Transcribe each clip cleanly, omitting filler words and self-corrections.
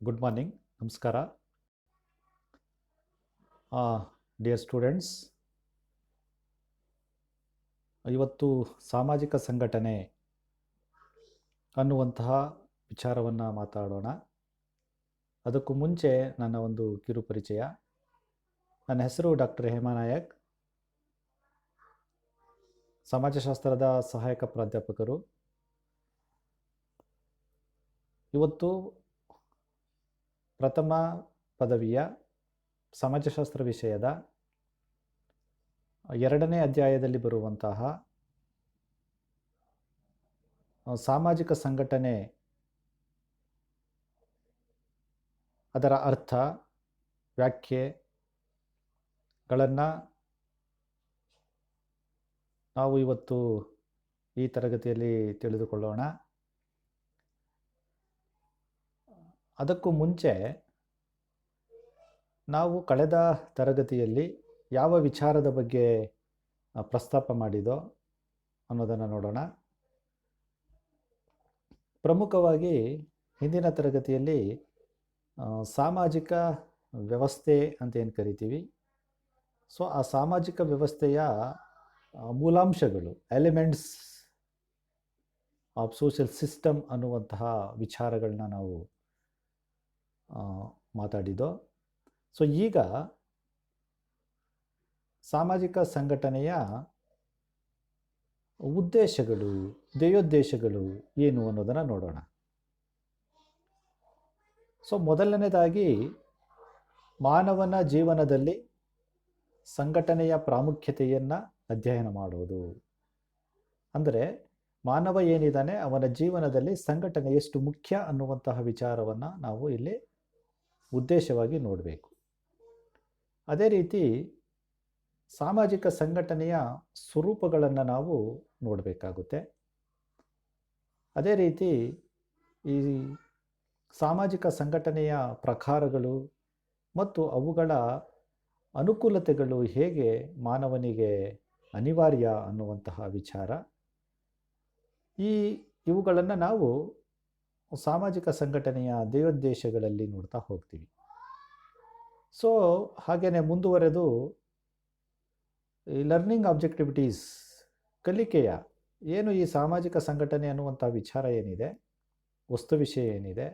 Good morning, ನಮಸ್ಕಾರ. Dear students, ಇವತ್ತು ಸಾಮಾಜಿಕ ಸಂಘಟನೆ ಅನ್ನುವಂತಹ ವಿಚಾರವನ್ನು ಮಾತಾಡೋಣ. ಅದಕ್ಕೂ ಮುಂಚೆ ನನ್ನ ಒಂದು ಕಿರು ಪರಿಚಯ. ನನ್ನ ಹೆಸರು ಡಾಕ್ಟರ್ ಹೇಮಾನಾಯಕ್, ಸಮಾಜಶಾಸ್ತ್ರದ ಸಹಾಯಕ ಪ್ರಾಧ್ಯಾಪಕರು. ಇವತ್ತು ಪ್ರಥಮ ಪದವಿಯ ಸಮಾಜಶಾಸ್ತ್ರ ವಿಷಯದ 2ನೇ ಅಧ್ಯಾಯದಲ್ಲಿ ಬರುವಂತಹ ಸಾಮಾಜಿಕ ಸಂಘಟನೆ, ಅದರ ಅರ್ಥ, ವ್ಯಾಖ್ಯೆಗಳನ್ನು ನಾವು ಇವತ್ತು ಈ ತರಗತಿಯಲ್ಲಿ ತಿಳಿದುಕೊಳ್ಳೋಣ. ಅದಕ್ಕೂ ಮುಂಚೆ ನಾವು ಕಳೆದ ತರಗತಿಯಲ್ಲಿ ಯಾವ ವಿಚಾರದ ಬಗ್ಗೆ ಪ್ರಸ್ತಾಪ ಮಾಡಿದೋ ಅನ್ನೋದನ್ನು ನೋಡೋಣ. ಪ್ರಮುಖವಾಗಿ ಹಿಂದಿನ ತರಗತಿಯಲ್ಲಿ ಸಾಮಾಜಿಕ ವ್ಯವಸ್ಥೆ ಅಂತ ಏನು ಕರಿತೀವಿ, ಸೊ ಆ ಸಾಮಾಜಿಕ ವ್ಯವಸ್ಥೆಯ ಮೂಲಾಂಶಗಳು, ಎಲಿಮೆಂಟ್ಸ್ ಆಫ್ ಸೋಷಿಯಲ್ ಸಿಸ್ಟಮ್ ಅನ್ನುವಂತಹ ವಿಚಾರಗಳನ್ನ ನಾವು ಮಾತಾಡಿದೋ. ಸೊ ಈಗ ಸಾಮಾಜಿಕ ಸಂಘಟನೆಯ ಉದ್ದೇಶಗಳು, ಧ್ಯೇಯೋದ್ದೇಶಗಳು ಏನು ಅನ್ನೋದನ್ನು ನೋಡೋಣ. ಸೊ ಮೊದಲನೇದಾಗಿ, ಮಾನವನ ಜೀವನದಲ್ಲಿ ಸಂಘಟನೆಯ ಪ್ರಾಮುಖ್ಯತೆಯನ್ನು ಅಧ್ಯಯನ ಮಾಡೋದು. ಅಂದರೆ ಮಾನವ ಏನಿದ್ದಾನೆ, ಅವನ ಜೀವನದಲ್ಲಿ ಸಂಘಟನೆ ಎಷ್ಟು ಮುಖ್ಯ ಅನ್ನುವಂತಹ ವಿಚಾರವನ್ನು ನಾವು ಇಲ್ಲಿ ಉದ್ದೇಶವಾಗಿ ನೋಡಬೇಕು. ಅದೇ ರೀತಿ ಸಾಮಾಜಿಕ ಸಂಘಟನೆಯ ಸ್ವರೂಪಗಳನ್ನು ನಾವು ನೋಡಬೇಕಾಗುತ್ತೆ. ಅದೇ ರೀತಿ ಈ ಸಾಮಾಜಿಕ ಸಂಘಟನೆಯ ಪ್ರಕಾರಗಳು ಮತ್ತು ಅವುಗಳ ಅನುಕೂಲತೆಗಳು ಹೇಗೆ ಮಾನವನಿಗೆ ಅನಿವಾರ್ಯ ಅನ್ನುವಂತಹ ವಿಚಾರ, ಇವುಗಳನ್ನು ನಾವು ಸಾಮಾಜಿಕ ಸಂಘಟನೆಯ ಧ್ಯೇಯೋದ್ದೇಶಗಳಲ್ಲಿ ನೋಡ್ತಾ ಹೋಗ್ತೀವಿ. ಸೊ ಹಾಗೆಯೇ ಮುಂದುವರೆದು ಈ ಲರ್ನಿಂಗ್ ಆಬ್ಜೆಕ್ಟಿವಿಟೀಸ್, ಕಲಿಕೆಯ ಏನು ಈ ಸಾಮಾಜಿಕ ಸಂಘಟನೆ ಅನ್ನುವಂಥ ವಿಚಾರ ಏನಿದೆ, ವಸ್ತು ವಿಷಯ ಏನಿದೆ,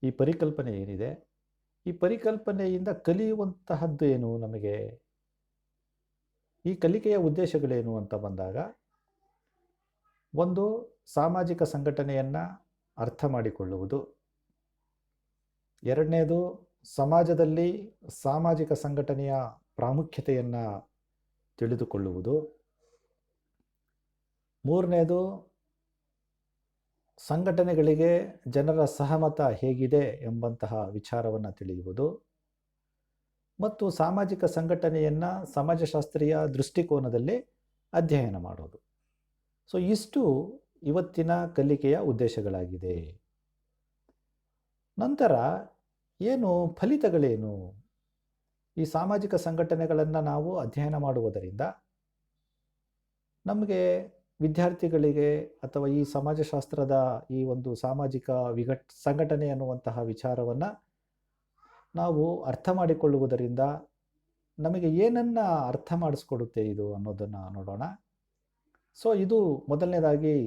ಈ ಪರಿಕಲ್ಪನೆ ಏನಿದೆ, ಈ ಪರಿಕಲ್ಪನೆಯಿಂದ ಕಲಿಯುವಂತಹದ್ದು ಏನು, ನಮಗೆ ಈ ಕಲಿಕೆಯ ಉದ್ದೇಶಗಳೇನು ಅಂತ ಬಂದಾಗ, ಒಂದು ಸಾಮಾಜಿಕ ಸಂಘಟನೆಯನ್ನು ಅರ್ಥ ಮಾಡಿಕೊಳ್ಳುವುದು. ಎರಡನೇದು, ಸಮಾಜದಲ್ಲಿ ಸಾಮಾಜಿಕ ಸಂಘಟನೆಯ ಪ್ರಾಮುಖ್ಯತೆಯನ್ನು ತಿಳಿದುಕೊಳ್ಳುವುದು. ಮೂರನೇದು, ಸಂಘಟನೆಗಳಿಗೆ ಜನರ ಸಹಮತ ಹೇಗಿದೆ ಎಂಬಂತಹ ವಿಚಾರವನ್ನು ತಿಳಿಯುವುದು. ಮತ್ತು ಸಾಮಾಜಿಕ ಸಂಘಟನೆಯನ್ನು ಸಮಾಜಶಾಸ್ತ್ರೀಯ ದೃಷ್ಟಿಕೋನದಲ್ಲಿ ಅಧ್ಯಯನ ಮಾಡೋದು. ಸೊ ಇಷ್ಟು ಇವತ್ತಿನ ಕಲಿಕೆಯ ಉದ್ದೇಶಗಳಾಗಿದೆ. ನಂತರ ಏನು ಫಲಿತಗಳೇನು, ಈ ಸಾಮಾಜಿಕ ಸಂಘಟನೆಗಳನ್ನು ನಾವು ಅಧ್ಯಯನ ಮಾಡುವುದರಿಂದ ನಮಗೆ, ವಿದ್ಯಾರ್ಥಿಗಳಿಗೆ ಅಥವಾ ಈ ಸಮಾಜಶಾಸ್ತ್ರದ ಈ ಒಂದು ಸಾಮಾಜಿಕ ಸಂಘಟನೆ ಅನ್ನುವಂತಹ ವಿಚಾರವನ್ನು ನಾವು ಅರ್ಥ ಮಾಡಿಕೊಳ್ಳುವುದರಿಂದ ನಮಗೆ ಏನನ್ನು ಅರ್ಥ ಮಾಡಿಸ್ಕೊಡುತ್ತೆ ಇದು ಅನ್ನೋದನ್ನು ನೋಡೋಣ. ಸೊ ಇದು ಮೊದಲನೇದಾಗಿ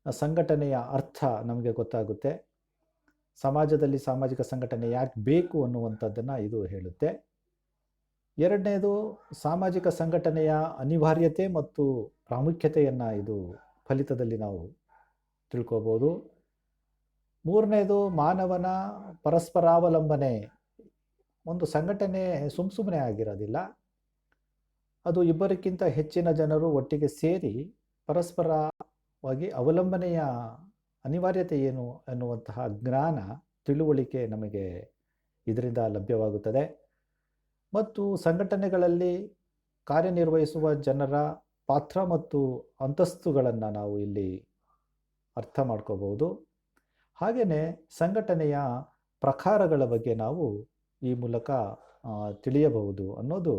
ಸಂಘಟನೆಯ ಅರ್ಥ ನಮಗೆ ಗೊತ್ತಾಗುತ್ತೆ. ಸಮಾಜದಲ್ಲಿ ಸಾಮಾಜಿಕ ಸಂಘಟನೆ ಯಾಕೆ ಬೇಕು ಅನ್ನುವಂಥದ್ದನ್ನು ಇದು ಹೇಳುತ್ತೆ. ಎರಡನೇದು, ಸಾಮಾಜಿಕ ಸಂಘಟನೆಯ ಅನಿವಾರ್ಯತೆ ಮತ್ತು ಪ್ರಾಮುಖ್ಯತೆಯನ್ನು ಇದು ಫಲಿತದಲ್ಲಿ ನಾವು ತಿಳ್ಕೋಬೋದು. ಮೂರನೇದು, ಮಾನವನ ಪರಸ್ಪರಾವಲಂಬನೆ. ಒಂದು ಸಂಘಟನೆ ಸುಮ್ಮನೆ ಆಗಿರೋದಿಲ್ಲ, ಅದು ಇಬ್ಬರಿಗಿಂತ ಹೆಚ್ಚಿನ ಜನರು ಒಟ್ಟಿಗೆ ಸೇರಿ ಪರಸ್ಪರವಾಗಿ ಅವಲಂಬನೆಯ ಅನಿವಾರ್ಯತೆ ಏನು ಎನ್ನುವಂತಹ ಜ್ಞಾನ, ತಿಳುವಳಿಕೆ ನಮಗೆ ಇದರಿಂದ ಲಭ್ಯವಾಗುತ್ತದೆ. ಮತ್ತು ಸಂಘಟನೆಗಳಲ್ಲಿ ಕಾರ್ಯನಿರ್ವಹಿಸುವ ಜನರ ಪಾತ್ರ ಮತ್ತು ಅಂತಸ್ತುಗಳನ್ನು ನಾವು ಇಲ್ಲಿ ಅರ್ಥ ಮಾಡ್ಕೋಬಹುದು. ಹಾಗೆಯೇ ಸಂಘಟನೆಯ ಪ್ರಕಾರಗಳ ಬಗ್ಗೆ ನಾವು ಈ ಮೂಲಕ ತಿಳಿಯಬಹುದು ಅನ್ನೋದು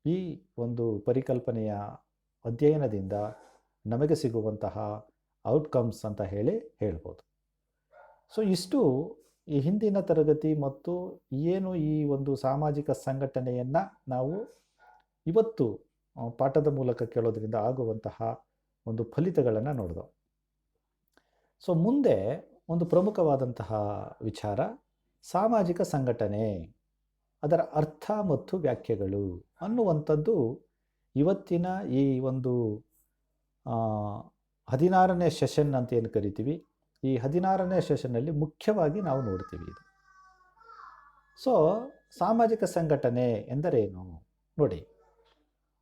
ಈ ಒಂದು ಪರಿಕಲ್ಪನೆಯ ಅಧ್ಯಯನದಿಂದ ನಮಗೆ ಸಿಗುವಂತಹ ಔಟ್ಕಮ್ಸ್ ಅಂತ ಹೇಳ್ಬೋದು. ಸೊ ಇಷ್ಟು ಈ ಹಿಂದಿನ ತರಗತಿ ಮತ್ತು ಏನು ಈ ಒಂದು ಸಾಮಾಜಿಕ ಸಂಘಟನೆಯನ್ನು ನಾವು ಇವತ್ತು ಪಾಠದ ಮೂಲಕ ಕೇಳೋದ್ರಿಂದ ಆಗುವಂತಹ ಒಂದು ಫಲಿತಗಳನ್ನು ನೋಡಿದೋ. ಸೊ ಮುಂದೆ ಒಂದು ಪ್ರಮುಖವಾದಂತಹ ವಿಚಾರ ಸಾಮಾಜಿಕ ಸಂಘಟನೆ, ಅದರ ಅರ್ಥ ಮತ್ತು ವ್ಯಾಖ್ಯೆಗಳು ಅನ್ನುವಂಥದ್ದು ಇವತ್ತಿನ ಈ ಒಂದು 16ನೇ ಸೆಷನ್ ಅಂತ ಏನು ಕರಿತೀವಿ, ಈ 16ನೇ ಸೆಷನ್ನಲ್ಲಿ ಮುಖ್ಯವಾಗಿ ನಾವು ನೋಡ್ತೀವಿ ಇದು. ಸೊ ಸಾಮಾಜಿಕ ಸಂಘಟನೆ ಎಂದರೇನು ನೋಡಿ.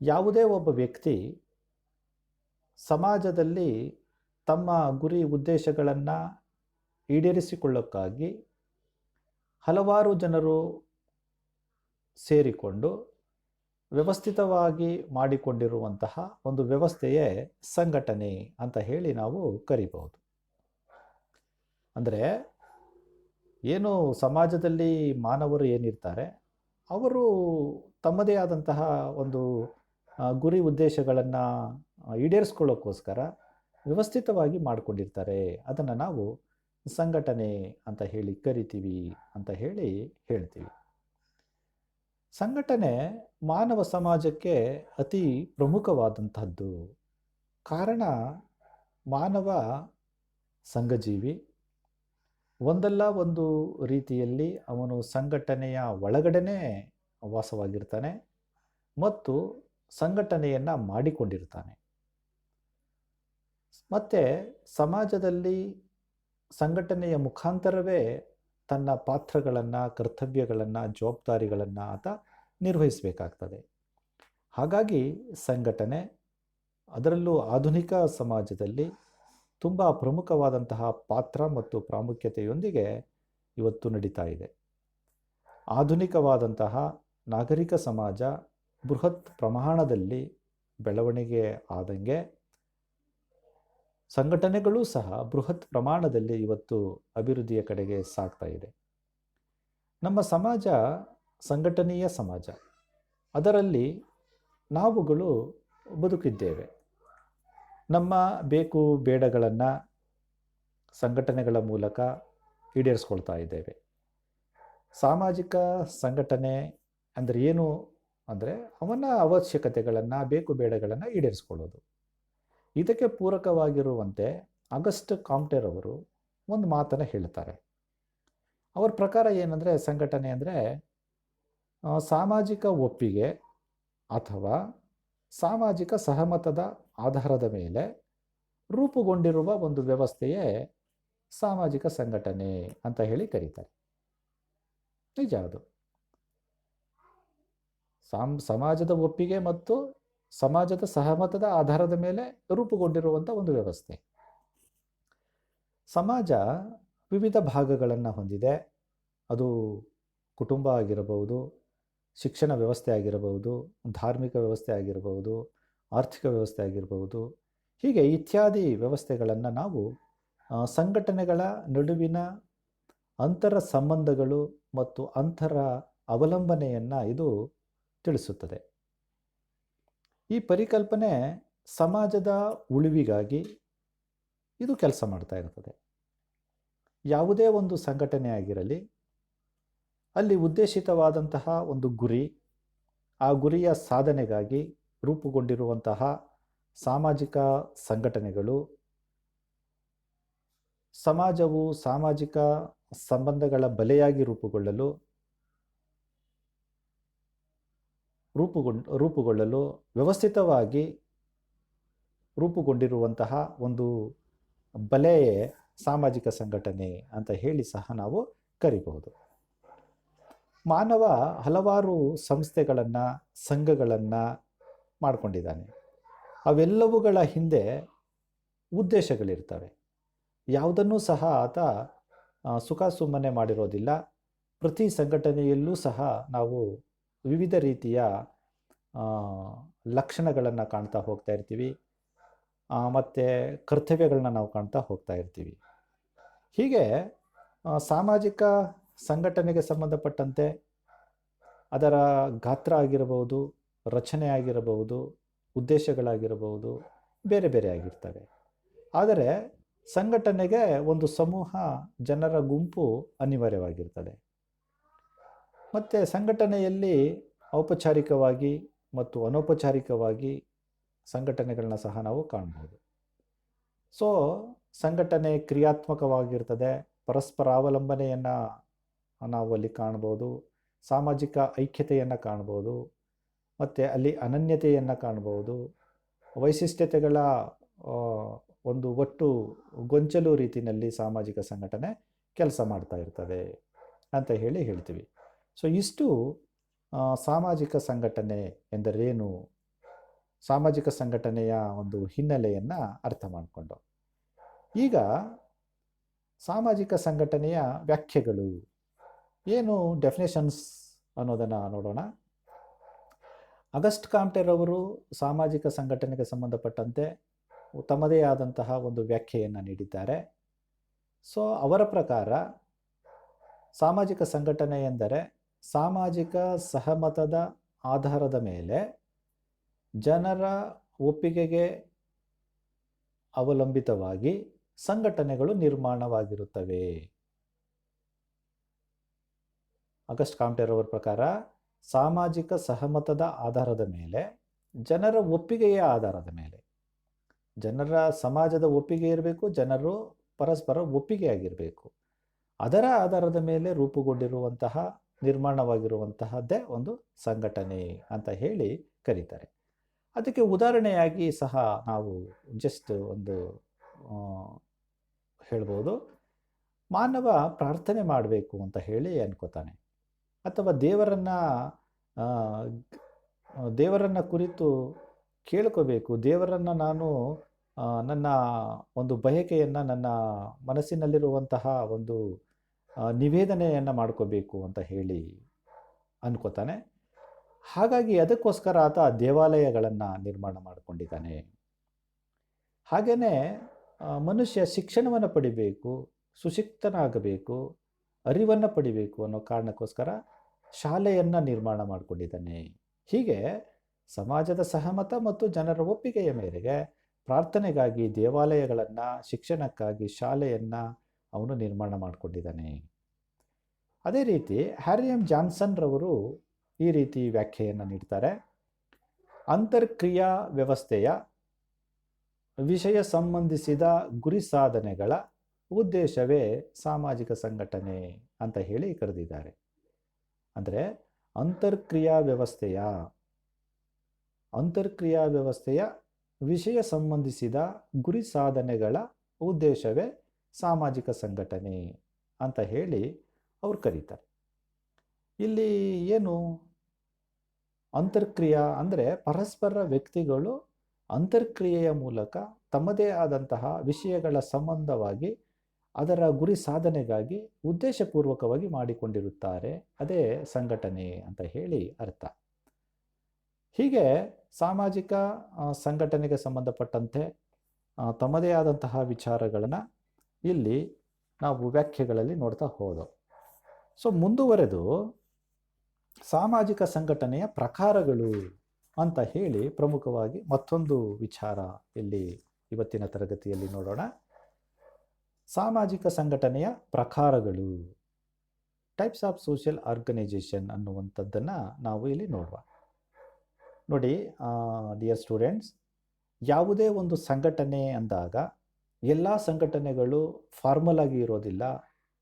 ಯಾವುದೇ ಒಬ್ಬ ವ್ಯಕ್ತಿ ಸಮಾಜದಲ್ಲಿ ತಮ್ಮ ಗುರಿ ಉದ್ದೇಶಗಳನ್ನು ಈಡೇರಿಸಿಕೊಳ್ಳೋಕ್ಕಾಗಿ ಹಲವಾರು ಜನರು ಸೇರಿಕೊಂಡು ವ್ಯವಸ್ಥಿತವಾಗಿ ಮಾಡಿಕೊಂಡಿರುವಂತಹ ಒಂದು ವ್ಯವಸ್ಥೆಯೇ ಸಂಘಟನೆ ಅಂತ ಹೇಳಿ ನಾವು ಕರಿಬಹುದು. ಅಂದರೆ ಏನು ಸಮಾಜದಲ್ಲಿ ಮಾನವರು ಏನಿರ್ತಾರೆ ಅವರು ತಮ್ಮದೇ ಆದಂತಹ ಒಂದು ಗುರಿ ಉದ್ದೇಶಗಳನ್ನು ಈಡೇರಿಸ್ಕೊಳ್ಳೋಕ್ಕೋಸ್ಕರ ವ್ಯವಸ್ಥಿತವಾಗಿ ಮಾಡಿಕೊಂಡಿರ್ತಾರೆ. ಅದನ್ನು ನಾವು ಸಂಘಟನೆ ಅಂತ ಹೇಳಿ ಕರಿತೀವಿ ಅಂತ ಹೇಳ್ತೀವಿ. ಸಂಘಟನೆ ಮಾನವ ಸಮಾಜಕ್ಕೆ ಅತಿ ಪ್ರಮುಖವಾದಂತಹದ್ದು. ಕಾರಣ ಮಾನವ ಸಂಘಜೀವಿ. ಒಂದಲ್ಲ ಒಂದು ರೀತಿಯಲ್ಲಿ ಅವನು ಸಂಘಟನೆಯ ಒಳಗಡೆನೇ ವಾಸವಾಗಿರ್ತಾನೆ ಮತ್ತು ಸಂಘಟನೆಯನ್ನು ಮಾಡಿಕೊಂಡಿರ್ತಾನೆ. ಮತ್ತು ಸಮಾಜದಲ್ಲಿ ಸಂಘಟನೆಯ ಮುಖಾಂತರವೇ ತನ್ನ ಪಾತ್ರಗಳನ್ನು, ಕರ್ತವ್ಯಗಳನ್ನು, ಜವಾಬ್ದಾರಿಗಳನ್ನು ಆತ ನಿರ್ವಹಿಸಬೇಕಾಗ್ತದೆ. ಹಾಗಾಗಿ ಸಂಘಟನೆ ಅದರಲ್ಲೂ ಆಧುನಿಕ ಸಮಾಜದಲ್ಲಿ ತುಂಬ ಪ್ರಮುಖವಾದಂತಹ ಪಾತ್ರ ಮತ್ತು ಪ್ರಾಮುಖ್ಯತೆಯೊಂದಿಗೆ ಇವತ್ತು ನಡೀತಾ ಇದೆ. ಆಧುನಿಕವಾದಂತಹ ನಾಗರಿಕ ಸಮಾಜ ಬೃಹತ್ ಪ್ರಮಾಣದಲ್ಲಿ ಬೆಳವಣಿಗೆ ಆದಂಗೆ ಸಂಘಟನೆಗಳೂ ಸಹ ಬೃಹತ್ ಪ್ರಮಾಣದಲ್ಲಿ ಇವತ್ತು ಅಭಿವೃದ್ಧಿಯ ಕಡೆಗೆ ಸಾಗ್ತಾ ಇದೆ. ನಮ್ಮ ಸಮಾಜ ಸಂಘಟನೀಯ ಸಮಾಜ. ಅದರಲ್ಲಿ ನಾವುಗಳು ಬದುಕಿದ್ದೇವೆ. ನಮ್ಮ ಬೇಕು ಬೇಡಗಳನ್ನು ಸಂಘಟನೆಗಳ ಮೂಲಕ ಈಡೇರಿಸ್ಕೊಳ್ತಾ ಇದ್ದೇವೆ. ಸಾಮಾಜಿಕ ಸಂಘಟನೆ ಅಂದರೆ ಏನು ಅಂದರೆ ಅವನ ಅವಶ್ಯಕತೆಗಳನ್ನು, ಬೇಕು ಬೇಡಗಳನ್ನು ಈಡೇರಿಸ್ಕೊಳ್ಳೋದು. ಇದಕ್ಕೆ ಪೂರಕವಾಗಿರುವಂತೆ ಆಗಸ್ಟ್ ಕಾಮ್ಟೆರ್ ಅವರು ಒಂದು ಮಾತನ್ನು ಹೇಳ್ತಾರೆ. ಅವರ ಪ್ರಕಾರ ಏನಂದರೆ ಸಂಘಟನೆ ಅಂದರೆ ಸಾಮಾಜಿಕ ಒಪ್ಪಿಗೆ ಅಥವಾ ಸಾಮಾಜಿಕ ಸಹಮತದ ಆಧಾರದ ಮೇಲೆ ರೂಪುಗೊಂಡಿರುವ ಒಂದು ವ್ಯವಸ್ಥೆಯೇ ಸಾಮಾಜಿಕ ಸಂಘಟನೆ ಅಂತ ಹೇಳಿ ಕರೀತಾರೆ. ನಿಜ ಅದು. ಸಮಾಜದ ಒಪ್ಪಿಗೆ ಮತ್ತು ಸಮಾಜದ ಸಹಮತದ ಆಧಾರದ ಮೇಲೆ ರೂಪುಗೊಂಡಿರುವಂಥ ಒಂದು ವ್ಯವಸ್ಥೆ. ಸಮಾಜ ವಿವಿಧ ಭಾಗಗಳನ್ನು ಹೊಂದಿದೆ. ಅದು ಕುಟುಂಬ ಆಗಿರಬಹುದು, ಶಿಕ್ಷಣ ವ್ಯವಸ್ಥೆ ಆಗಿರಬಹುದು, ಧಾರ್ಮಿಕ ವ್ಯವಸ್ಥೆ ಆಗಿರಬಹುದು, ಆರ್ಥಿಕ ವ್ಯವಸ್ಥೆ ಆಗಿರಬಹುದು. ಹೀಗೆ ಇತ್ಯಾದಿ ವ್ಯವಸ್ಥೆಗಳನ್ನು ನಾವು ಸಂಘಟನೆಗಳ ನಡುವಿನ ಅಂತರ ಸಂಬಂಧಗಳು ಮತ್ತು ಅಂತರ ಅವಲಂಬನೆಯನ್ನು ಇದು ತಿಳಿಸುತ್ತದೆ. ಈ ಪರಿಕಲ್ಪನೆ ಸಮಾಜದ ಉಳಿವಿಗಾಗಿ ಇದು ಕೆಲಸ ಮಾಡ್ತಾ ಇರ್ತದೆ. ಯಾವುದೇ ಒಂದು ಸಂಘಟನೆ ಆಗಿರಲಿ, ಅಲ್ಲಿ ಉದ್ದೇಶಿತವಾದಂತಹ ಒಂದು ಗುರಿ, ಆ ಗುರಿಯ ಸಾಧನೆಗಾಗಿ ರೂಪುಗೊಂಡಿರುವಂತಹ ಸಾಮಾಜಿಕ ಸಂಘಟನೆಗಳು ಸಮಾಜವು ಸಾಮಾಜಿಕ ಸಂಬಂಧಗಳ ಬಲೆಯಾಗಿ ರೂಪುಗೊಳ್ಳಲು ವ್ಯವಸ್ಥಿತವಾಗಿ ರೂಪುಗೊಂಡಿರುವಂತಹ ಒಂದು ಬಲೆಯೇ ಸಾಮಾಜಿಕ ಸಂಘಟನೆ ಅಂತ ಹೇಳಿ ಸಹ ನಾವು ಕರಿಬಹುದು. ಮಾನವ ಹಲವಾರು ಸಂಸ್ಥೆಗಳನ್ನು, ಸಂಘಗಳನ್ನು ಮಾಡಿಕೊಂಡಿದ್ದಾನೆ. ಅವೆಲ್ಲವುಗಳ ಹಿಂದೆ ಉದ್ದೇಶಗಳಿರ್ತವೆ. ಯಾವುದನ್ನೂ ಸಹ ಆತ ಸುಖ ಸುಮ್ಮನೆ ಮಾಡಿರೋದಿಲ್ಲ. ಪ್ರತಿ ಸಂಘಟನೆಯಲ್ಲೂ ಸಹ ನಾವು ವಿವಿಧ ರೀತಿಯ ಲಕ್ಷಣಗಳನ್ನು ಕಾಣ್ತಾ ಹೋಗ್ತಾ ಇರ್ತೀವಿ ಮತ್ತು ಕರ್ತವ್ಯಗಳನ್ನ ನಾವು ಕಾಣ್ತಾ ಹೋಗ್ತಾ ಇರ್ತೀವಿ. ಹೀಗೆ ಸಾಮಾಜಿಕ ಸಂಘಟನೆಗೆ ಸಂಬಂಧಪಟ್ಟಂತೆ ಅದರ ಗಾತ್ರ ಆಗಿರಬಹುದು, ರಚನೆ ಆಗಿರಬಹುದು, ಉದ್ದೇಶಗಳಾಗಿರಬಹುದು, ಬೇರೆ ಬೇರೆ ಆಗಿರ್ತವೆ. ಆದರೆ ಸಂಘಟನೆಗೆ ಒಂದು ಸಮೂಹ ಜನರ ಗುಂಪು ಅನಿವಾರ್ಯವಾಗಿರ್ತದೆ. ಮತ್ತು ಸಂಘಟನೆಯಲ್ಲಿ ಔಪಚಾರಿಕವಾಗಿ ಮತ್ತು ಅನೌಪಚಾರಿಕವಾಗಿ ಸಂಘಟನೆಗಳನ್ನ ಸಹ ನಾವು ಕಾಣ್ಬೋದು. ಸೊ ಸಂಘಟನೆ ಕ್ರಿಯಾತ್ಮಕವಾಗಿರ್ತದೆ, ಪರಸ್ಪರ ಅವಲಂಬನೆಯನ್ನು ನಾವು ಅಲ್ಲಿ ಕಾಣ್ಬೋದು, ಸಾಮಾಜಿಕ ಐಕ್ಯತೆಯನ್ನು ಕಾಣ್ಬೋದು, ಮತ್ತು ಅಲ್ಲಿ ಅನನ್ಯತೆಯನ್ನು ಕಾಣ್ಬೋದು, ವೈಶಿಷ್ಟ್ಯತೆಗಳ ಒಂದು ಒಟ್ಟು ಗೊಂಚಲು ರೀತಿಯಲ್ಲಿ ಸಾಮಾಜಿಕ ಸಂಘಟನೆ ಕೆಲಸ ಮಾಡ್ತಾ ಇರ್ತದೆ ಅಂತ ಹೇಳ್ತೀವಿ. ಸೊ ಇಷ್ಟು ಸಾಮಾಜಿಕ ಸಂಘಟನೆ ಎಂದರೇನು, ಸಾಮಾಜಿಕ ಸಂಘಟನೆಯ ಒಂದು ಹಿನ್ನೆಲೆಯನ್ನು ಅರ್ಥ ಮಾಡಿಕೊಂಡು ಈಗ ಸಾಮಾಜಿಕ ಸಂಘಟನೆಯ ವ್ಯಾಖ್ಯೆಗಳು ಏನು, ಡೆಫಿನೇಷನ್ಸ್ ಅನ್ನೋದನ್ನು ನೋಡೋಣ. ಅಗಸ್ಟ್ ಕಾಮ್ಟೆರವರು ಸಾಮಾಜಿಕ ಸಂಘಟನೆಗೆ ಸಂಬಂಧಪಟ್ಟಂತೆ ತಮ್ಮದೇ ಆದಂತಹ ಒಂದು ವ್ಯಾಖ್ಯೆಯನ್ನು ನೀಡಿದ್ದಾರೆ. ಸೊ ಅವರ ಪ್ರಕಾರ ಸಾಮಾಜಿಕ ಸಂಘಟನೆ ಎಂದರೆ ಸಾಮಾಜಿಕ ಸಹಮತದ ಆಧಾರದ ಮೇಲೆ ಜನರ ಒಪ್ಪಿಗೆಗೆ ಅವಲಂಬಿತವಾಗಿ ಸಂಘಟನೆಗಳು ನಿರ್ಮಾಣವಾಗಿರುತ್ತವೆ. ಅಗಸ್ಟ್ ಕಾಮ್ಟೆರವರ ಪ್ರಕಾರ ಸಾಮಾಜಿಕ ಸಹಮತದ ಆಧಾರದ ಮೇಲೆ, ಜನರ ಒಪ್ಪಿಗೆಯ ಆಧಾರದ ಮೇಲೆ, ಜನರ ಸಮಾಜದ ಒಪ್ಪಿಗೆ ಇರಬೇಕು, ಜನರು ಪರಸ್ಪರ ಒಪ್ಪಿಗೆಯಾಗಿರಬೇಕು, ಅದರ ಆಧಾರದ ಮೇಲೆ ರೂಪುಗೊಂಡಿರುವಂತಹ ನಿರ್ಮಾಣವಾಗಿರುವಂತಹದ್ದೇ ಒಂದು ಸಂಘಟನೆ ಅಂತ ಹೇಳಿ ಕರೀತಾರೆ. ಅದಕ್ಕೆ ಉದಾಹರಣೆಯಾಗಿ ಸಹ ನಾವು ಜಸ್ಟ್ ಒಂದು ಹೇಳ್ಬೋದು, ಮಾನವ ಪ್ರಾರ್ಥನೆ ಮಾಡಬೇಕು ಅಂತ ಹೇಳಿ ಅನ್ಕೋತಾನೆ, ಅಥವಾ ದೇವರನ್ನು ಕುರಿತು ಕೇಳ್ಕೋಬೇಕು, ದೇವರನ್ನು ನಾನು ನನ್ನ ಒಂದು ಬಯಕೆಯನ್ನು, ನನ್ನ ಮನಸ್ಸಿನಲ್ಲಿರುವಂತಹ ಒಂದು ನಿವೇದನೆಯನ್ನು ಮಾಡ್ಕೋಬೇಕು ಅಂತ ಹೇಳಿ ಅನ್ಕೋತಾನೆ. ಹಾಗಾಗಿ ಅದಕ್ಕೋಸ್ಕರ ಆತ ದೇವಾಲಯಗಳನ್ನು ನಿರ್ಮಾಣ ಮಾಡಿಕೊಂಡಿದ್ದಾನೆ. ಹಾಗೆಯೇ ಮನುಷ್ಯ ಶಿಕ್ಷಣವನ್ನು ಪಡಿಬೇಕು, ಸುಶಿಕ್ತನಾಗಬೇಕು, ಅರಿವನ್ನು ಪಡಿಬೇಕು ಅನ್ನೋ ಕಾರಣಕ್ಕೋಸ್ಕರ ಶಾಲೆಯನ್ನು ನಿರ್ಮಾಣ ಮಾಡಿಕೊಂಡಿದ್ದಾನೆ. ಹೀಗೆ ಸಮಾಜದ ಸಹಮತ ಮತ್ತು ಜನರ ಒಪ್ಪಿಗೆಯ ಮೇರೆಗೆ ಪ್ರಾರ್ಥನೆಗಾಗಿ ದೇವಾಲಯಗಳನ್ನು, ಶಿಕ್ಷಣಕ್ಕಾಗಿ ಶಾಲೆಯನ್ನು ಅವನು ನಿರ್ಮಾಣ ಮಾಡಿಕೊಂಡಿದ್ದಾನೆ. ಅದೇ ರೀತಿ ಹ್ಯಾರಿ ಎಂ ಜಾನ್ಸನ್ ರವರು ಈ ರೀತಿ ವ್ಯಾಖ್ಯೆಯನ್ನು ನೀಡ್ತಾರೆ. ಅಂತರ್ಕ್ರಿಯಾ ವ್ಯವಸ್ಥೆಯ ವಿಷಯ ಸಂಬಂಧಿಸಿದ ಗುರಿ ಸಾಧನೆಗಳ ಉದ್ದೇಶವೇ ಸಾಮಾಜಿಕ ಸಂಘಟನೆ ಅಂತ ಹೇಳಿ ಕರೆದಿದ್ದಾರೆ. ಅಂದರೆ ಅಂತರ್ಕ್ರಿಯಾ ವ್ಯವಸ್ಥೆಯ ವಿಷಯ ಸಂಬಂಧಿಸಿದ ಗುರಿ ಸಾಧನೆಗಳ ಉದ್ದೇಶವೇ ಸಾಮಾಜಿಕ ಸಂಘಟನೆ ಅಂತ ಹೇಳಿ ಅವ್ರು ಕರೀತಾರೆ. ಇಲ್ಲಿ ಏನು ಅಂತರ್ಕ್ರಿಯಾ ಅಂದರೆ ಪರಸ್ಪರ ವ್ಯಕ್ತಿಗಳು ಅಂತರ್ಕ್ರಿಯೆಯ ಮೂಲಕ ತಮ್ಮದೇ ಆದಂತಹ ವಿಷಯಗಳ ಸಂಬಂಧವಾಗಿ ಅದರ ಗುರಿ ಸಾಧನೆಗಾಗಿ ಉದ್ದೇಶಪೂರ್ವಕವಾಗಿ ಮಾಡಿಕೊಂಡಿರುತ್ತಾರೆ, ಅದೇ ಸಂಘಟನೆ ಅಂತ ಹೇಳಿ ಅರ್ಥ. ಹೀಗೆ ಸಾಮಾಜಿಕ ಸಂಘಟನೆಗೆ ಸಂಬಂಧಪಟ್ಟಂತೆ ತಮ್ಮದೇ ಆದಂತಹ ವಿಚಾರಗಳನ್ನು ಇಲ್ಲಿ ನಾವು ವ್ಯಾಖ್ಯೆಗಳಲ್ಲಿ ನೋಡ್ತಾ ಹೋದೋ. ಸೊ ಮುಂದುವರೆದು ಸಾಮಾಜಿಕ ಸಂಘಟನೆಯ ಪ್ರಕಾರಗಳು ಅಂತ ಹೇಳಿ ಪ್ರಮುಖವಾಗಿ ಮತ್ತೊಂದು ವಿಚಾರ ಇಲ್ಲಿ ಇವತ್ತಿನ ತರಗತಿಯಲ್ಲಿ ನೋಡೋಣ. ಸಾಮಾಜಿಕ ಸಂಘಟನೆಯ ಪ್ರಕಾರಗಳು, ಟೈಪ್ಸ್ ಆಫ್ ಸೋಷಿಯಲ್ ಆರ್ಗನೈಜೇಷನ್ ಅನ್ನುವಂಥದ್ದನ್ನು ನಾವು ಇಲ್ಲಿ ನೋಡುವ. ನೋಡಿ ಡಿಯರ್ ಸ್ಟೂಡೆಂಟ್ಸ್, ಯಾವುದೇ ಒಂದು ಸಂಘಟನೆ ಅಂದಾಗ ಎಲ್ಲ ಸಂಘಟನೆಗಳು ಫಾರ್ಮಲ್ ಆಗಿ ಇರೋದಿಲ್ಲ,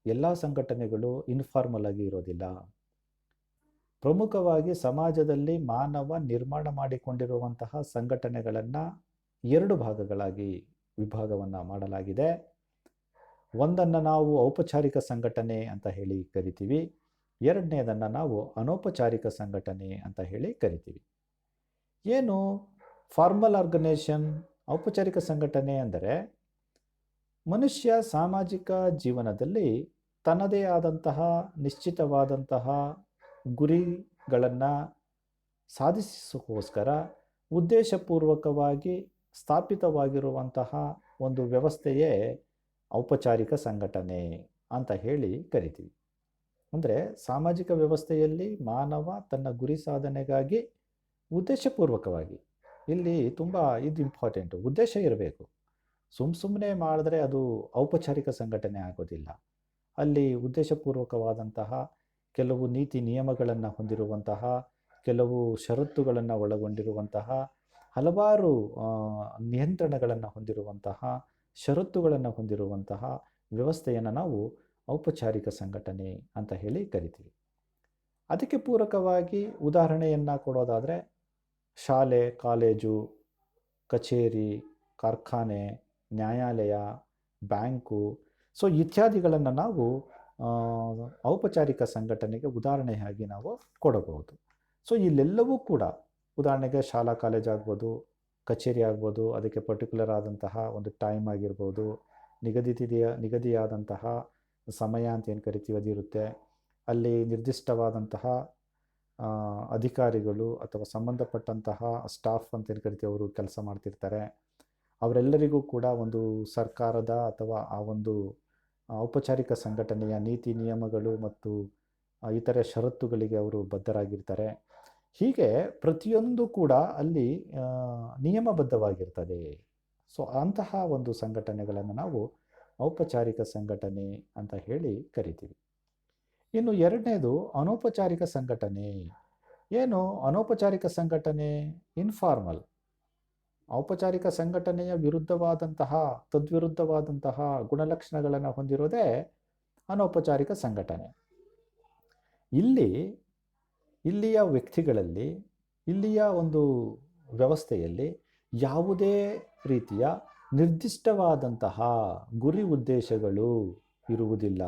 ಎಲ್ಲ ಸಂಘಟನೆಗಳು ಇನ್ಫಾರ್ಮಲ್ ಆಗಿ ಇರೋದಿಲ್ಲ. ಪ್ರಮುಖವಾಗಿ ಸಮಾಜದಲ್ಲಿ ಮಾನವ ನಿರ್ಮಾಣ ಮಾಡಿಕೊಂಡಿರುವಂತಹ ಸಂಘಟನೆಗಳನ್ನು ಎರಡು ಭಾಗಗಳಾಗಿ ವಿಭಾಗವನ್ನು ಮಾಡಲಾಗಿದೆ. ಒಂದನ್ನು ನಾವು ಔಪಚಾರಿಕ ಸಂಘಟನೆ ಅಂತ ಹೇಳಿ ಕರಿತೀವಿ, ಎರಡನೇದನ್ನು ನಾವು ಅನೌಪಚಾರಿಕ ಸಂಘಟನೆ ಅಂತ ಹೇಳಿ ಕರಿತೀವಿ. ಏನು ಫಾರ್ಮಲ್ ಆರ್ಗನೈಸೇಷನ್, ಔಪಚಾರಿಕ ಸಂಘಟನೆ ಅಂದರೆ ಮನುಷ್ಯ ಸಾಮಾಜಿಕ ಜೀವನದಲ್ಲಿ ತನ್ನದೇ ಆದಂತಹ ನಿಶ್ಚಿತವಾದಂತಹ ಗುರಿಗಳನ್ನು ಸಾಧಿಸೋಕ್ಕೋಸ್ಕರ ಉದ್ದೇಶಪೂರ್ವಕವಾಗಿ ಸ್ಥಾಪಿತವಾಗಿರುವಂತಹ ಒಂದು ವ್ಯವಸ್ಥೆಯೇ ಔಪಚಾರಿಕ ಸಂಘಟನೆ ಅಂತ ಹೇಳಿ ಕರಿತೀವಿ. ಅಂದರೆ ಸಾಮಾಜಿಕ ವ್ಯವಸ್ಥೆಯಲ್ಲಿ ಮಾನವ ತನ್ನ ಗುರಿ ಸಾಧನೆಗಾಗಿ ಉದ್ದೇಶಪೂರ್ವಕವಾಗಿ, ಇಲ್ಲಿ ತುಂಬ ಇದು ಇಂಪಾರ್ಟೆಂಟು, ಉದ್ದೇಶ ಇರಬೇಕು. ಸುಮ್ಮನೆ ಮಾಡಿದ್ರೆ ಅದು ಔಪಚಾರಿಕ ಸಂಘಟನೆ ಆಗೋದಿಲ್ಲ. ಅಲ್ಲಿ ಉದ್ದೇಶಪೂರ್ವಕವಾದಂತಹ ಕೆಲವು ನೀತಿ ನಿಯಮಗಳನ್ನು ಹೊಂದಿರುವಂತಹ, ಕೆಲವು ಷರತ್ತುಗಳನ್ನು ಒಳಗೊಂಡಿರುವಂತಹ, ಹಲವಾರು ನಿಯಂತ್ರಣಗಳನ್ನು ಹೊಂದಿರುವಂತಹ, ಷರತ್ತುಗಳನ್ನು ಹೊಂದಿರುವಂತಹ ವ್ಯವಸ್ಥೆಯನ್ನು ನಾವು ಔಪಚಾರಿಕ ಸಂಘಟನೆ ಅಂತ ಹೇಳಿ ಕರಿತೀವಿ. ಅದಕ್ಕೆ ಪೂರಕವಾಗಿ ಉದಾಹರಣೆಯನ್ನು ಕೊಡೋದಾದರೆ ಶಾಲೆ, ಕಾಲೇಜು, ಕಚೇರಿ, ಕಾರ್ಖಾನೆ, ನ್ಯಾಯಾಲಯ, ಬ್ಯಾಂಕು, ಸೊ ಇತ್ಯಾದಿಗಳನ್ನು ನಾವು ಔಪಚಾರಿಕ ಸಂಘಟನೆಗೆ ಉದಾಹರಣೆಯಾಗಿ ನಾವು ಕೊಡಬಹುದು. ಸೊ ಇಲ್ಲೆಲ್ಲವೂ ಕೂಡ ಉದಾಹರಣೆಗೆ ಶಾಲಾ ಕಾಲೇಜ್ ಆಗ್ಬೋದು, ಕಚೇರಿ ಆಗ್ಬೋದು, ಅದಕ್ಕೆ ಪರ್ಟಿಕ್ಯುಲರ್ ಆದಂತಹ ಒಂದು ಟೈಮ್ ಆಗಿರ್ಬೋದು, ನಿಗದಿಯಾದಂತಹ ಸಮಯ ಅಂತ ಏನು ಕರಿತೀವಿ ಅದಿರುತ್ತೆ. ಅಲ್ಲಿ ನಿರ್ದಿಷ್ಟವಾದಂತಹ ಅಧಿಕಾರಿಗಳು ಅಥವಾ ಸಂಬಂಧಪಟ್ಟಂತಹ ಸ್ಟಾಫ್ ಅಂತ ಏನು ಕರಿತೀವಿ ಅವರು ಕೆಲಸ ಮಾಡ್ತಿರ್ತಾರೆ. ಅವರೆಲ್ಲರಿಗೂ ಕೂಡ ಒಂದು ಸರ್ಕಾರದ ಅಥವಾ ಆ ಒಂದು ಔಪಚಾರಿಕ ಸಂಘಟನೆಯ ನೀತಿ ನಿಯಮಗಳು ಮತ್ತು ಇತರೆ ಷರತ್ತುಗಳಿಗೆ ಅವರು ಬದ್ಧರಾಗಿರ್ತಾರೆ. ಹೀಗೆ ಪ್ರತಿಯೊಂದು ಕೂಡ ಅಲ್ಲಿ ನಿಯಮಬದ್ಧವಾಗಿರ್ತದೆ. ಸೊ ಅಂತಹ ಒಂದು ಸಂಘಟನೆಗಳನ್ನು ನಾವು ಔಪಚಾರಿಕ ಸಂಘಟನೆ ಅಂತ ಹೇಳಿ ಕರಿತೀವಿ. ಇನ್ನು ಎರಡನೇದು ಅನೌಪಚಾರಿಕ ಸಂಘಟನೆ. ಏನು ಅನೌಪಚಾರಿಕ ಸಂಘಟನೆ? ಇನ್ಫಾರ್ಮಲ್. ಔಪಚಾರಿಕ ಸಂಘಟನೆಯ ವಿರುದ್ಧವಾದಂತಹ, ತದ್ವಿರುದ್ಧವಾದಂತಹ ಗುಣಲಕ್ಷಣಗಳನ್ನು ಹೊಂದಿರೋದೇ ಅನೌಪಚಾರಿಕ ಸಂಘಟನೆ. ಇಲ್ಲಿಯ ವ್ಯಕ್ತಿಗಳಲ್ಲಿ, ಇಲ್ಲಿಯ ಒಂದು ವ್ಯವಸ್ಥೆಯಲ್ಲಿ ಯಾವುದೇ ರೀತಿಯ ನಿರ್ದಿಷ್ಟವಾದಂತಹ ಗುರಿ ಉದ್ದೇಶಗಳು ಇರುವುದಿಲ್ಲ.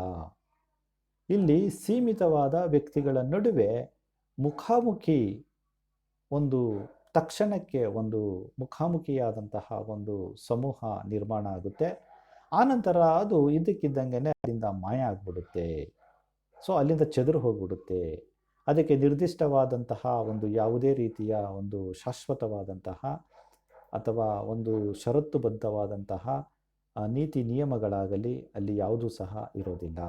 ಇಲ್ಲಿ ಸೀಮಿತವಾದ ವ್ಯಕ್ತಿಗಳ ನಡುವೆ ಮುಖಾಮುಖಿ ಒಂದು ತಕ್ಷಣಕ್ಕೆ ಒಂದು ಮುಖಾಮುಖಿಯಾದಂತಹ ಒಂದು ಸಮೂಹ ನಿರ್ಮಾಣ ಆಗುತ್ತೆ. ಆನಂತರ ಅದು ಇದ್ದಕ್ಕಿದ್ದಂಗೆ ಅಲ್ಲಿಂದ ಮಾಯ ಆಗಿಬಿಡುತ್ತೆ. ಸೊ ಅಲ್ಲಿಂದ ಚೆದರು ಹೋಗ್ಬಿಡುತ್ತೆ. ಅದಕ್ಕೆ ನಿರ್ದಿಷ್ಟವಾದಂತಹ ಒಂದು ಯಾವುದೇ ರೀತಿಯ ಒಂದು ಶಾಶ್ವತವಾದಂತಹ ಅಥವಾ ಒಂದು ಷರತ್ತುಬದ್ಧವಾದಂತಹ ನೀತಿ ನಿಯಮಗಳಾಗಲಿ ಅಲ್ಲಿ ಯಾವುದೂ ಸಹ ಇರೋದಿಲ್ಲ.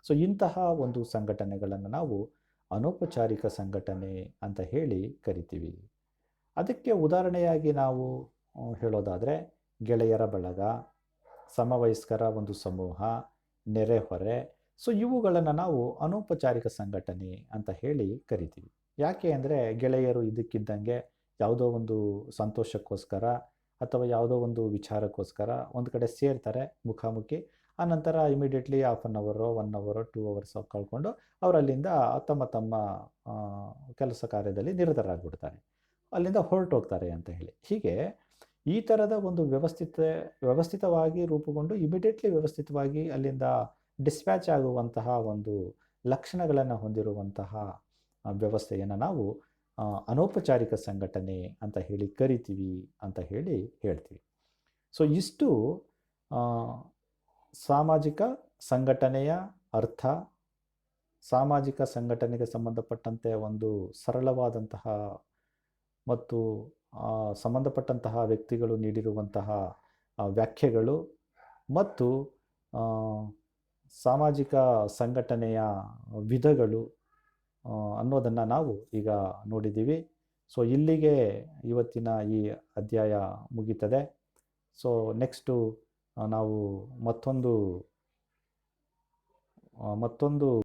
ಸೊ ಇಂತಹ ಒಂದು ಸಂಘಟನೆಗಳನ್ನು ನಾವು ಅನೌಪಚಾರಿಕ ಸಂಘಟನೆ ಅಂತ ಹೇಳಿ ಕರಿತೀವಿ. ಅದಕ್ಕೆ ಉದಾಹರಣೆಯಾಗಿ ನಾವು ಹೇಳೋದಾದರೆ ಗೆಳೆಯರ ಬಳಗ, ಸಮವಯಸ್ಕರ ಒಂದು ಸಮೂಹ, ನೆರೆಹೊರೆ, ಸೊ ಇವುಗಳನ್ನು ನಾವು ಅನೌಪಚಾರಿಕ ಸಂಘಟನೆ ಅಂತ ಹೇಳಿ ಕರಿತೀವಿ. ಯಾಕೆ ಅಂದರೆ ಗೆಳೆಯರು ಇದ್ದಕ್ಕಿದ್ದಂಗೆ ಯಾವುದೋ ಒಂದು ಸಂತೋಷಕ್ಕೋಸ್ಕರ ಅಥವಾ ಯಾವುದೋ ಒಂದು ವಿಚಾರಕ್ಕೋಸ್ಕರ ಒಂದು ಕಡೆ ಸೇರ್ತಾರೆ ಮುಖಾಮುಖಿ. ಆನಂತರ ಇಮಿಡಿಯೇಟ್ಲಿ ಹಾಫ್ ಆನ್ ಅವರೋ 1 ಅವರೋ 2 ಅವರ್ಸ್ ಕಳ್ಕೊಂಡು ಅವರಲ್ಲಿಂದ ತಮ್ಮ ಕೆಲಸ ಕಾರ್ಯದಲ್ಲಿ ನಿರತರಾಗ್ಬಿಡ್ತಾರೆ, ಅಲ್ಲಿಂದ ಹೊರಟೋಗ್ತಾರೆ ಅಂತ ಹೇಳಿ. ಹೀಗೆ ಈ ಥರದ ಒಂದು ವ್ಯವಸ್ಥಿತವಾಗಿ ರೂಪುಗೊಂಡು ಇಮಿಡಿಯೇಟ್ಲಿ ವ್ಯವಸ್ಥಿತವಾಗಿ ಅಲ್ಲಿಂದ ಡಿಸ್ಪ್ಯಾಚ್ ಆಗುವಂತಹ ಒಂದು ಲಕ್ಷಣಗಳನ್ನು ಹೊಂದಿರುವಂತಹ ವ್ಯವಸ್ಥೆಯನ್ನು ನಾವು ಅನೌಪಚಾರಿಕ ಸಂಘಟನೆ ಅಂತ ಹೇಳಿ ಕರಿತೀವಿ ಅಂತ ಹೇಳಿ ಹೇಳ್ತೀವಿ. ಸೊ ಇಷ್ಟು ಸಾಮಾಜಿಕ ಸಂಘಟನೆಯ ಅರ್ಥ, ಸಾಮಾಜಿಕ ಸಂಘಟನೆಗೆ ಸಂಬಂಧಪಟ್ಟಂತೆ ಒಂದು ಸರಳವಾದಂತಹ ಮತ್ತು ಸಂಬಂಧಪಟ್ಟಂತಹ ವ್ಯಕ್ತಿಗಳು ನೀಡಿರುವಂತಹ ವ್ಯಾಖ್ಯೆಗಳು ಮತ್ತು ಸಾಮಾಜಿಕ ಸಂಘಟನೆಯ ವಿಧಗಳು ಅನ್ನೋದನ್ನು ನಾವು ಈಗ ನೋಡಿದ್ದೀವಿ. ಸೊ ಇಲ್ಲಿಗೆ ಇವತ್ತಿನ ಈ ಅಧ್ಯಾಯ ಮುಗೀತದೆ. ಸೊ ನೆಕ್ಸ್ಟು ನಾವು ಮತ್ತೊಂದು